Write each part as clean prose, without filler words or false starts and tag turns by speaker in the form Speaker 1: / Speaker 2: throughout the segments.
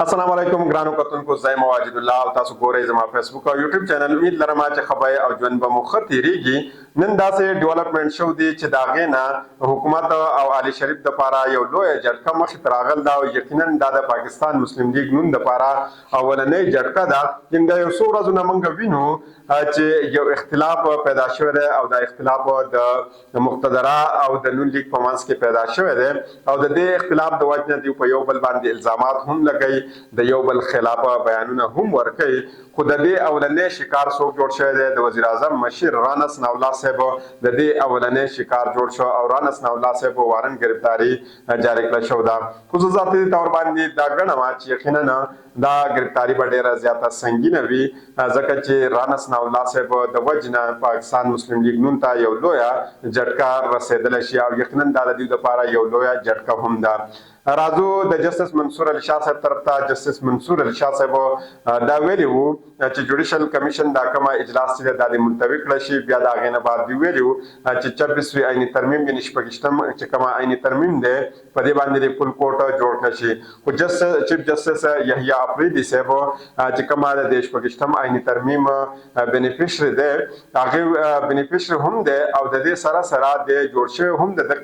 Speaker 1: अस्सलाम वालेकुम ग्रानो कतुनको ज़ाय मवाजिदुल्लाह और तासु गोरे जमा फेसबुक और यूट्यूब चैनल उम्मीद लरमा च खबय और जन बमुख तीरीगी नन दासे डेवलपमेंट शो दी च दागे ना हुकूमत और आली शरीफ द पारा यो लोय झटका मख तरागल दा यकीनन दा पाकिस्तान मुस्लिम लीग नुन द पारा अवलने झटका दा जिंदा यो सो रजु नमंग विनु च यो इख्तिलाफ पैदा शवे और दा इख्तिलाफ द मुक्तदरा और द नुन लीग पमांस के पैदा शवे और द इख्तिलाफ द वजन दी पयो बल बांधे इल्जामात हम लगई د یو بل خلاف بیانونه هم ورکړي خو د دې اولنې شکار څوک جوړ شوی دی د وزیر اعظم مشیر رانس ناولا صاحب د دې اولنې شکار جوړ شو او رانس ناولا صاحب وارن گرفتاری جاری کړل شو دا خصوصاتي تور باندې دا غنما چې یقینا دا گرفتاری به ډیره زیاته سنگینه وي ځکه چې رانس ناولا صاحب د وجنه پاکستان مسلم لیگ نون ته یو لویا جټکا رسیدل شي او یقینا د دې لپاره یو لویا جټکا هم ده راځو د جسټس منصور علي شاه صاحب طرف ته جسټس منصور علي شاه صاحب دا ویلی وو چې جوډیشل کمیشن دا کومه اجلاس چې د ملتوي کړ شي بیا دا غینه بعد دی ویلو چې 24 آئینی ترمیم یې نشپګشتم چې کومه آئینی ترمیم ده په دې باندې فل کوټ جوړ کړ شي خو جسټس چیف جسټس یحیی افریدی صاحب چې کومه د دیشپګشتم آئینی ترمیم بینیفیشری ده هغه بینیفیشری هم ده او د دې سره سره د جوړ شوی هم د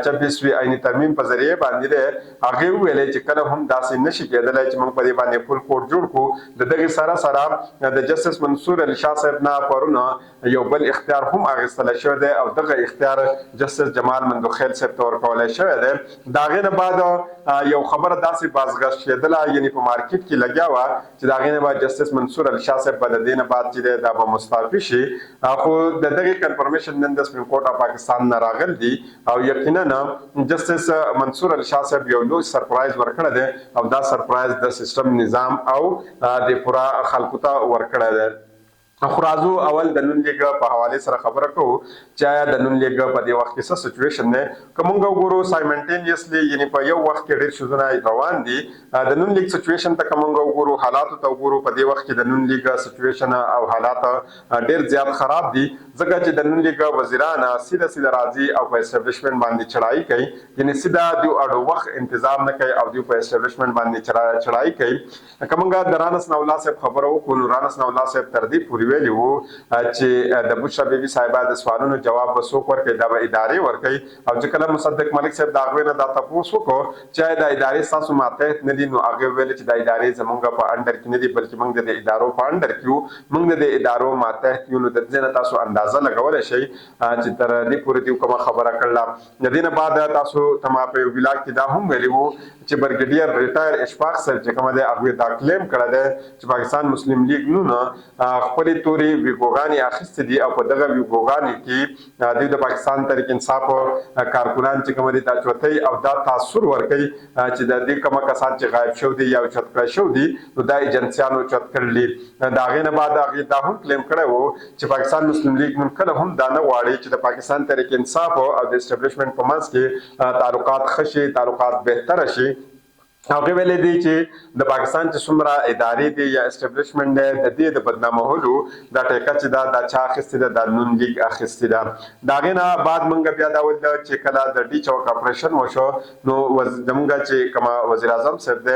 Speaker 1: 24 آئینی ترمیم په ذریعہ باندې هغه ویلې چې کله هم داسې نشي کېدلای چې موږ په دې باندې فل کوټ جوړ کو د دغه سره سره د جسټس منصور علي شاه صاحب نه پرونه یو بل اختیار هم اغستل شوی دی او دغه اختیار جسټس جمال مندوخیل صاحب تور کولای شوی دی داغه نه بعد یو خبره داسې بازغشت کېدله یعنی په مارکیټ کې لګیا و چې داغه نه بعد جسټس منصور علي شاه صاحب په دې نه بعد چې دا به مستعفي شي خو د دغه کنفرمیشن نن د سپریم کورټ اف پاکستان نه راغل دي او یقینا جسټس منصور علي شاه صاحب یو لوی سرپرایز ورکړی دی او دا سرپرایز د سیستم نظام او د پورا خلکو ته ورکړی دی خو راځو اول د نون لیګ په حواله سره خبره کوو چې د نون لیګ په دې وخت کې څه سچويشن نه کومه وګورو سایمنټینیسلی یعنی په یو وخت کې ډېر شوزونه روان دي د نون لیګ سچويشن ته کومه وګورو حالات ته وګورو په دې وخت کې د نون لیګ سچويشن او حالات ډېر زیات خراب دي ځکه چې د نون لیګ وزیران سیده راځي او په اسټابلیشمنت باندې چړای کوي یعنی سیده دی اډو وخت انتظام نه کوي او دی په اسټابلیشمنت باندې چړای کوي کومه د رانس نولا صاحب خبرو کو رانس نولا صاحب تر دې پوری ویلی وو چې د بشرا بیبي صاحبہ د سوالونو جواب وسوک ورکړي دا به ادارې ورکړي او چې کله مصدق ملک صاحب دا غوښنه دا تاسو کو چې د ادارې تاسو ماته نه دي نو هغه ویل چې د ادارې زمونږ په انډر کې نه دي بلکې موږ د ادارو په انډر کې موږ د ادارو ماته کیو نو د ځنه تاسو اندازه لګولای شئ چې تر دې پورې دی کومه خبره کړله د دې نه بعد تاسو تما په ویلاګ کې دا هم ویلی وو چې برګډیر ریټایر اشفاق صاحب چې کومه د هغه دا کلیم کړه ده چې پاکستان مسلم لیگ نو خپل توري ویګوغانی اخیستې دي او په دغه ویګوغانی کې د پاکستان تحریک انصاف کارکونان چې کوم دي دا چوتای او دا تاثیر ورکړي چې د دې کومه کسان چې غایب شو دي یا چت کړ شو دي نو د ایجنسیانو چت کړلې دا غینه بعد هغه دا هم کلیم کړه وو چې پاکستان مسلم لیگ نن کله هم دا نه واړي چې د پاکستان تحریک انصاف او د اسټابلیشمنت په منځ کې تعلقات خشي تعلقات بهتر شي هغه ویلې دي چې د پاکستان چې څومره ادارې دي یا اسټابلیشمنت دی د دې د بدنامولو دا ټیکه چې دا چا اخیستې ده د نون لیګ اخیستې ده د هغې نه بعد موږ بیا دا ولیدل چې کله د ډي چوک اپریشن وشو نو زموږ چې کومه وزیر اعظم صاحب دی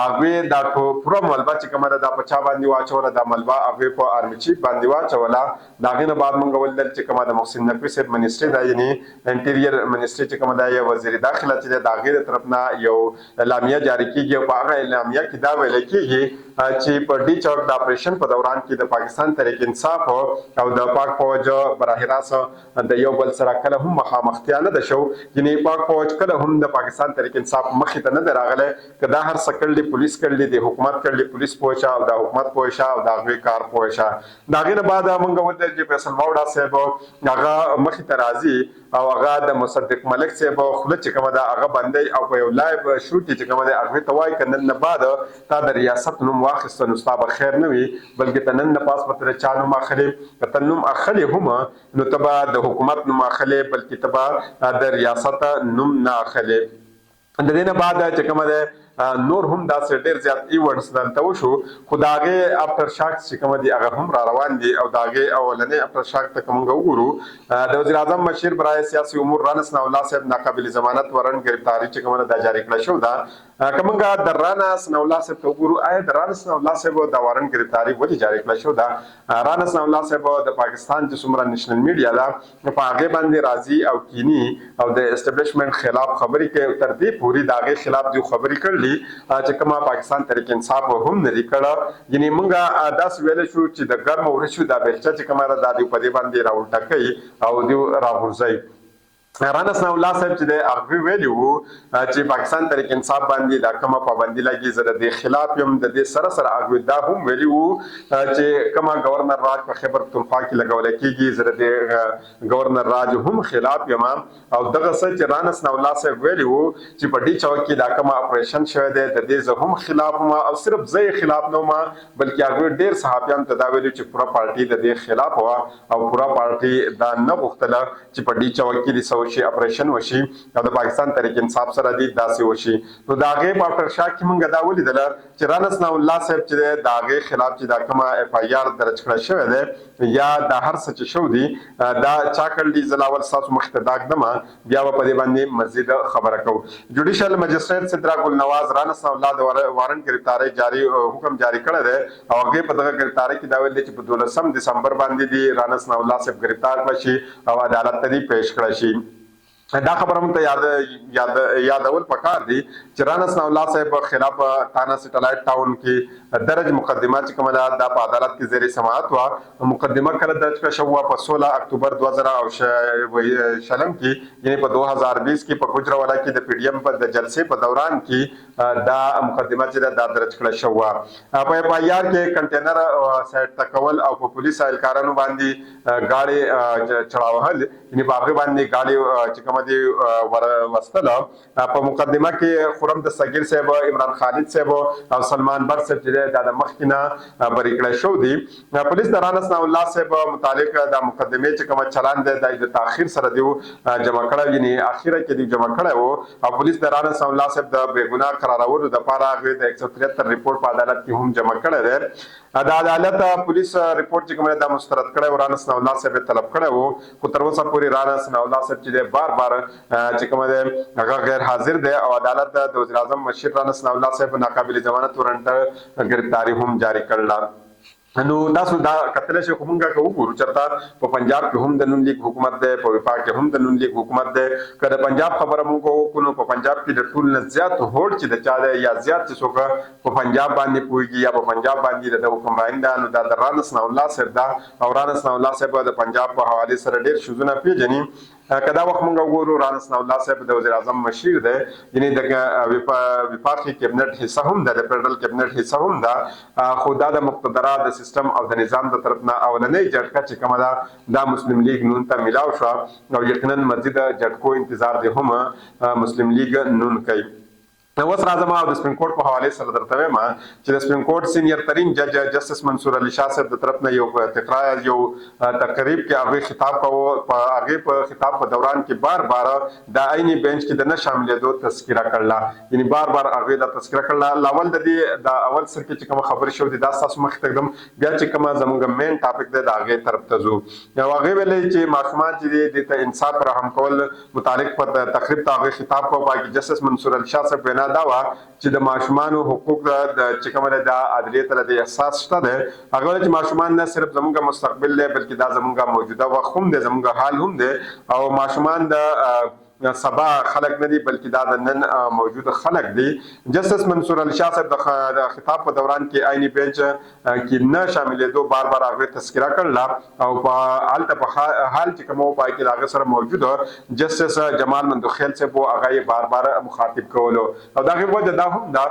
Speaker 1: هغوی دا پوره ملبه چې کومه ده دا په چا باندې واچوله دا ملبه هغوی په آرمي چیف باندې واچوله د هغې نه بعد موږ ولیدل چې کومه د محسن نقوي صاحب منسټري ده یعنې انټیریر منسټري چې کومه ده یا وزیر داخله چې ده د هغې د طرف نه یو اعلامیه جاری کیږي او په هغه اعلامیه کې دا ویل کېږي چې په ډي چوک د اپریشن په دوران کې د پاکستان تحریک انصاف او د پاک فوج براه راست د یو بل سره کله هم مخامختیا نه ده شو یعنی پاک فوج کله هم د پاکستان تحریک انصاف مخې ته نه ده راغلی که دا هر څه کړلي پولیس کړلي د حکومت کړلي پولیس پوه شه او د حکومت پوه شه او د هغوی کار پوه شه د هغې نه بعد موږ ولیدل چې فیصل واوډا صاحب هغه مخې ته راځي او هغه د مصدق ملک صاحب خوله چې کومه ده هغه بندی او په یو لایو شو کې چې کومه ده هغوی ته وایي که نن نه بعد تا د ریاست نوم واخیسته نو ستا به خیر نه وي بلکې ته نن نه پاس به ته د چا نوم اخلي که ته نوم اخلي هم نو ته به د حکومت نوم اخلي بلکې ته به د ریاست نوم نه اخلي د دې نه بعد چې کومه ده نور هم داسې ډېر زیات ایونټس دلته وشو خو د هغې افټر شاکس چې کومه دي هغه هم را روان دي او د هغې اولنۍ افټر شاک ته که موږ وګورو د وزیر اعظم مشیر برای سیاسي امور رانس ناولا صاحب ناقابل ضمانت ورن ګرفتاري چې کومه ده دا جاري کړه شو ده کومه د رانا ثناء الله صاحب ته وګورو آیا د رانا ثناء الله صاحب د وارن گرفتاری ولې جاری کړه شو دا رانا ثناء الله صاحب د پاکستان چې څومره نېشنل میډیا ده په هغه باندې راضي او کینی او د اسټابلیشمنت خلاف خبرې کوي تر دې پوری داغه خلاف دی خبرې کړلې چې کومه پاکستان تحریک انصاف هم نه لیکړه یعنی موږ داس ویل شو چې د ګرم ورشو د بلچا چې کومه را د په دې باندې راوټه کوي او دی راغورځي رانا ثناء الله صاحب چې د هغه ویلي وو چې پاکستان تحریک انصاف باندې د کومه پابندي لګي زره د خلاف یم د دې سره سره هغه دا هم ویلي وو چې کومه گورنر راج په خیبر پختونخوا کې لګول کېږي زره د گورنر راج هم خلاف یم او دغه څه چې رانا ثناء الله صاحب ویلي وو چې په دې چوک کې دا کومه اپریشن شوی دی د دې زه هم خلاف ما او صرف زه خلاف نه ما بلکې هغه ډیر صحافیان ته دا ویلي چې پورا پارټي د دې خلاف وا او پورا پارټي دا نه غوښتله چې په دې چوک کې شي اپریشن وشي او د پاکستان تحریک انصاف سره دی داسې وشي نو دا غي په افټر شاک کې مونږ دا ولیدل چې رانا ثناء الله صاحب چې دا غي خلاف چې دا کومه اف آی آر درج کړه شوی دی یا دا هر څه چې شو دی دا چا کړل دي زلاول ساسو مختداق دمه بیا په دې باندې مزید خبره کو جوډیشل مجسټریټ صدرا ګل نواز رانا ثناء الله د وارنټ گرفتاری جاری حکم جاری کړی دی او هغه په دغه گرفتاری کې دا ویل چې په 12 دسمبر باندې دی رانا ثناء الله صاحب گرفتار کړي او عدالت ته پیش کړی شي دا خبره مونږ ته یادول پکار دي چې رانا ثناء الله صاحب خلاف تانا سټلایټ ټاون کې درج مقدمه چې کومه ده په عدالت کې زیر سماعت وا مقدمه کله درج کړه شو په 16 اکتوبر 2000 شلم کې یعنی په 2020 کې په ګجراوالا کې د پی ډی ایم په د جلسې په دوران کې دا مقدمه چې دا درج کړه شو په اف آی آر کې کنټینر سایټ تکول او په پولیس اهلکارانو باندې گاڑی چړاوهل یعنی باغ باندې گاڑی چې کومه دی وستله په مقدمه کې خرم د صغیر صاحب عمران خالد صاحب او سلمان بر صاحب چې د مخکینه بری کړی شو دی پولیس د رانا ثناء الله صاحب متعلق د مقدمه چې کوم چلان دی د تاخير سره دی جمع کړی یعنی اخیره کې دی جمع کړی وو او پولیس د رانا ثناء الله صاحب د بے ګناه قرارولو د لپاره غوښتل د 173 ریپورت په عدالت کې هم جمع کړی دی د عدالت پولیس ریپورت چې کومه د مسترد کړی رانا ثناء الله صاحب طلب کړی وو خو تر اوسه پورې رانا ثناء الله صاحب چې بار چې کومه ده هغه غیر حاضر دی او عدالت د وزیر اعظم مشیر رانا ثناء الله صاحب ناقابل ضمانت وارنټ گرفتاری هم جاری کړل نو تاسو دا کتل شي کومګه کو ګورو چرته په پنجاب کې هم د نون لیگ حکومت ده په وفاق کې هم د نون لیگ حکومت ده کله پنجاب خبره مونږ کو نو په پنجاب کې د ټول نه زیات هوړ چې د چا ده یا زیات چې څوک په پنجاب باندې پويږي یا په پنجاب باندې د حکمران ده نو د رانا ثناء الله صاحب دا او رانا ثناء الله صاحب د پنجاب په حواله سره ډیر شوزونه پیژني کدا وخت مونږ وګورو رانا ثناء الله صاحب د وزیر اعظم مشیر ده یعنی د وفاقي کابینټ حصہ هم ده د فدرال کابینټ حصہ هم ده خو دا د مقتدره د سیستم او د نظام د طرف نه اولنې جټکه چې کومه ده دا مسلم لیگ نون ته ملاو شو او یقینا مزید جټکو انتظار دی هم مسلم لیگ نون کوي نو اوس راځم او د سپریم کورټ په حواله سره درته وایم چې د سپریم کورټ سینیئر ترین جج جسټس منصور علي شاه صاحب د طرف نه یو تقرار یو تقریب کې هغه خطاب کوو په هغه په خطاب په دوران کې بار بار د عیني بنچ کې د نه شاملېدو تذکرہ کړل یعنی بار بار هغه د تذکرہ کړل لاول د دې د اول سر کې چې کوم خبر شو د تاسو مخ ته एकदम بیا چې کوم زموږ مین ټاپک د هغه طرف ته زو یو هغه ویلې چې معصومان چې د انصاف رحم کول متعلق په تقریب ته هغه خطاب کوو باقي جسټس منصور علي شاه صاحب دا و چې د ماشومان حقوق د چې کومه د عدالت تر د احساس شته ده هغه چې ماشومان نه صرف زموږه مستقبل له بلکې دا زموږه موجوده وخت هم ده زموږه حال هم ده او ماشومان د سبا خلق نه دي بلکې دا د نن موجود خلق دي جسټس منصور علي شاه صاحب د خطاب په دوران کې عیني بنچ کې نه شاملېدو بار بار هغه تذکرہ کړل او په حالت په حال چې کومو پای کې هغه سره موجود جسټس جمال مندوخیل صاحب هغه بار بار مخاطب کولو او دا وجه دا هم دا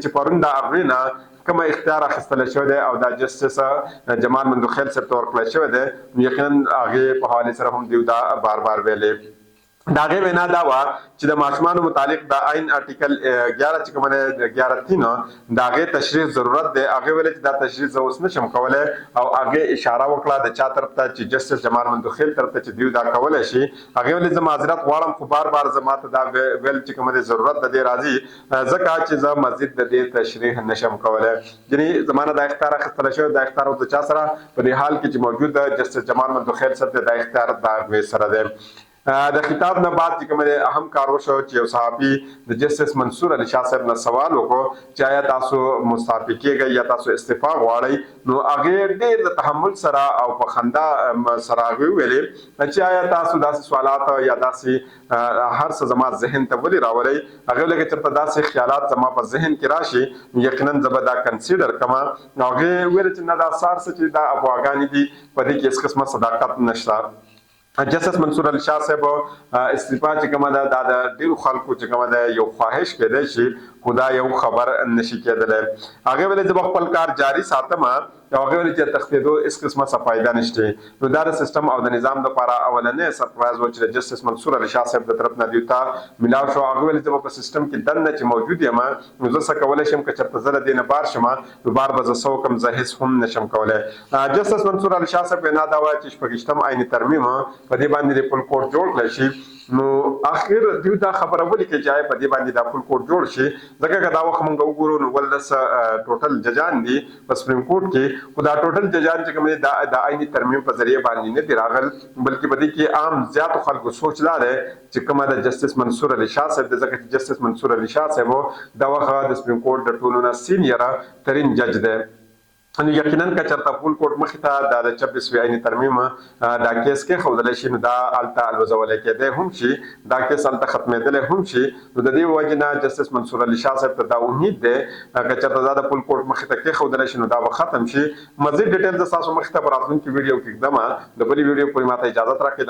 Speaker 1: چې پرونده هغه نه کوم اختیار اخیستل شوی دی او دا جسټس جمال مندوخیل صاحب تور کړل شوی دی یقینا هغه په حواله سره هم دی دا بار بار ویلې داغه وینا دا وا چې د ماشومان متعلق د آئین آرټیکل 11 چې کومه 11 داغه تشریح ضرورت دی هغه ویل چې دا تشریح زه اوس نشم کولای او هغه اشاره وکړه د چا طرف ته چې جسټس جمال مندوخیل طرف ته چې دیو دا کولای شي هغه ویل زه معذرت غواړم خو بار بار زما ته دا ویل چې کومه ضرورت د راځي ځکه چې زه مزید د دې تشریح نشم کولای یعنی زمانه د اختیار اخیستل شوی د اختیار د چا سره په دې حال کې چې موجود جسټس جمال مندوخیل سره د اختیار دا سره دی د خطاب نه بعد چې کوم اهم کار وشو چې یو صحافي د جسټس منصور علي شاه صاحب نه سوال وکړو چې آیا تاسو مستعفي کیږئ یا تاسو استعفا غواړئ، نو هغه ډېر د تحمل سره او په خندا سره هغه ویلې چې آیا تاسو داسې سوالات یا داسې هر څه زما ذهن ته ولې راولئ. هغه لکه چېرته داسې خیالات زما په ذهن کې راشي یقینا زه به دا کنسیډر کړم. نو هغې ویل چې نه دا سار څه چې دا افواګانې دي په دې کې هېڅ قسمه صداقت نشته. جسټس منصور علي شاه صاحب استعفا چې کومه ده دا د ډېرو خلکو چې کومه ده یو خواهش کېدی شي خو دا یو خبر نشي کېدلی. هغې ویلې زه به خپل کار جاري ساتم او هغې ویلې چې تښتېدو هېڅ قسمه څه فایده نشته. نو دا د سیسټم او د نظام دپاره اولنی سرپرایز و چې د جسټس منصور علي شاه صاحب د طرف نه دوی ته میلاو شو. هغې ویلې زه به په سیسټم کې دننه چې موجود یم نو زه څه کولی شم که چېرته زه له دې نه بار شم نو بار به زه څه وکړم زه هېڅ هم نشم کولی. جسټس منصور علي شاه صاحب وینا دا وایي چې شپږویشتم آئیني ترمیم په دې باندې د پل کوډ جوړ کړی شي. نو اخر دوی دا خبره ولې کوي چې په دې باندې دا پل کوډ جوړ شي ځکه که دا وخت موږ وګورو نو ولس ټوټل ججان دي په سپریم کورټ کې، خو دا ټوټل ججان چې کوم دي د آئیني ترمیم په ذریعه باندې نه دي راغل بلکې په دې کې عام زیاتو خلکو سوچ دا دی چې کومه د جسټس منصور علي شاه صاحب دی ځکه چې جسټس منصور علي شاه صاحب دا وخت د سپریم کورټ د ټولو نه سینیره ترین جج دی. نو یقینا که چېرته پل کوډ مخې ته دا د 26 آئیني ترمیم دا کیس کېښودلی شي نو دا هلته الوزولی کېدی هم شي، دا کیس هلته ختمېدلی هم شي. نو د دې وجې نه جسټس منصور علي شاه صاحب ته دا امید دی که چېرته دا د پل کوډ مخې ته کېښودلی شي نو دا به ختم شي. مزید ډیټیل زه ستاسو مخې ته په راتلونکي ویډیو کې ږدم. د بلې ویډیو پورې ماته اجازت راکړئ.